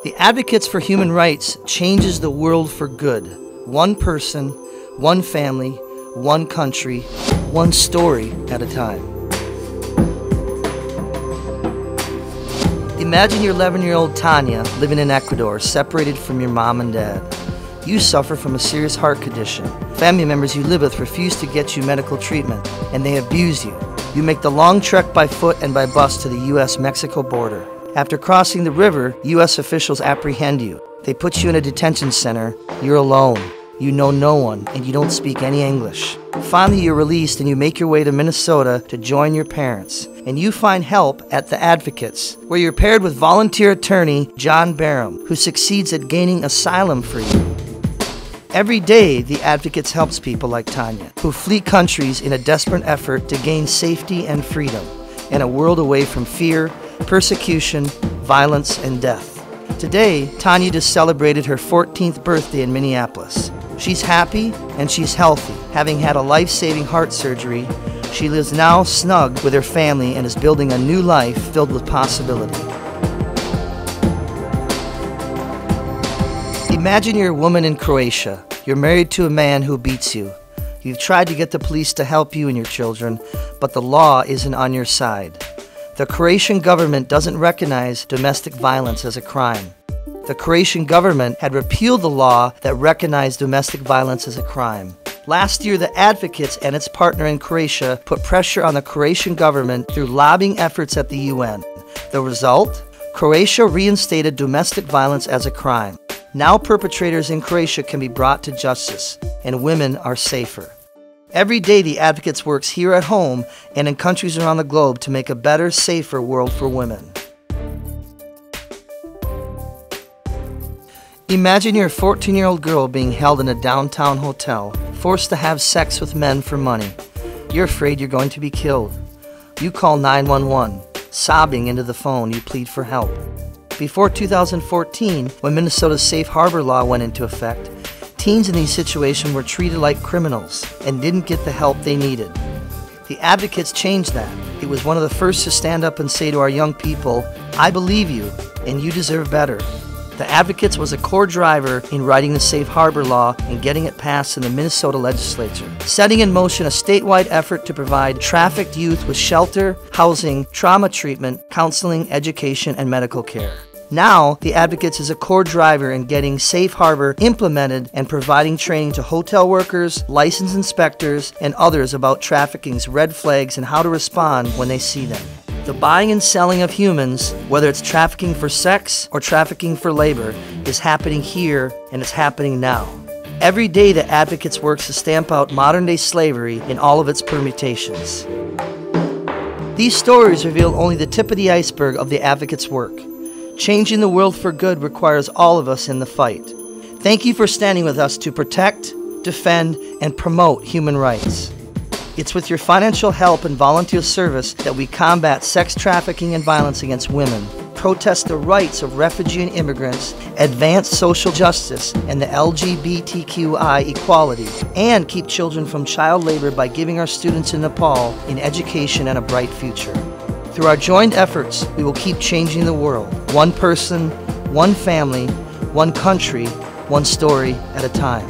The Advocates for Human Rights changes the world for good. One person, one family, one country, one story at a time. Imagine you're 11-year-old Tanya living in Ecuador, separated from your mom and dad. You suffer from a serious heart condition. Family members you live with refuse to get you medical treatment, and they abuse you. You make the long trek by foot and by bus to the U.S.-Mexico border. After crossing the river, U.S. officials apprehend you. They put you in a detention center. You're alone. You know no one, and you don't speak any English. Finally, you're released and you make your way to Minnesota to join your parents. And you find help at the Advocates, where you're paired with volunteer attorney John Barham, who succeeds at gaining asylum for you. Every day, the Advocates helps people like Tanya, who flee countries in a desperate effort to gain safety and freedom, and a world away from fear, persecution, violence, and death. Today, Tanya just celebrated her 14th birthday in Minneapolis. She's happy and she's healthy. Having had a life-saving heart surgery, she lives now snug with her family and is building a new life filled with possibility. Imagine you're a woman in Croatia. You're married to a man who beats you. You've tried to get the police to help you and your children, but the law isn't on your side. The Croatian government doesn't recognize domestic violence as a crime. The Croatian government had repealed the law that recognized domestic violence as a crime. Last year, the Advocates and its partner in Croatia put pressure on the Croatian government through lobbying efforts at the UN. The result? Croatia reinstated domestic violence as a crime. Now perpetrators in Croatia can be brought to justice, and women are safer. Every day, the Advocates works here at home and in countries around the globe to make a better, safer world for women. Imagine you're a 14-year-old girl being held in a downtown hotel, forced to have sex with men for money. You're afraid you're going to be killed. You call 911. Sobbing into the phone, you plead for help. Before 2014, when Minnesota's safe harbor law went into effect, teens in these situations were treated like criminals and didn't get the help they needed. The Advocates changed that. It was one of the first to stand up and say to our young people, "I believe you, and you deserve better." The Advocates was a core driver in writing the safe harbor law and getting it passed in the Minnesota legislature, setting in motion a statewide effort to provide trafficked youth with shelter, housing, trauma treatment, counseling, education, and medical care. Now, the Advocates is a core driver in getting Safe Harbor implemented and providing training to hotel workers, licensed inspectors, and others about trafficking's red flags and how to respond when they see them. The buying and selling of humans, whether it's trafficking for sex or trafficking for labor, is happening here and it's happening now. Every day, the Advocates works to stamp out modern-day slavery in all of its permutations. These stories reveal only the tip of the iceberg of the Advocates' work. Changing the world for good requires all of us in the fight. Thank you for standing with us to protect, defend, and promote human rights. It's with your financial help and volunteer service that we combat sex trafficking and violence against women, protest the rights of refugee and immigrants, advance social justice and the LGBTQI equality, and keep children from child labor by giving our students in Nepal an education and a bright future. Through our joint efforts, we will keep changing the world, one person, one family, one country, one story at a time.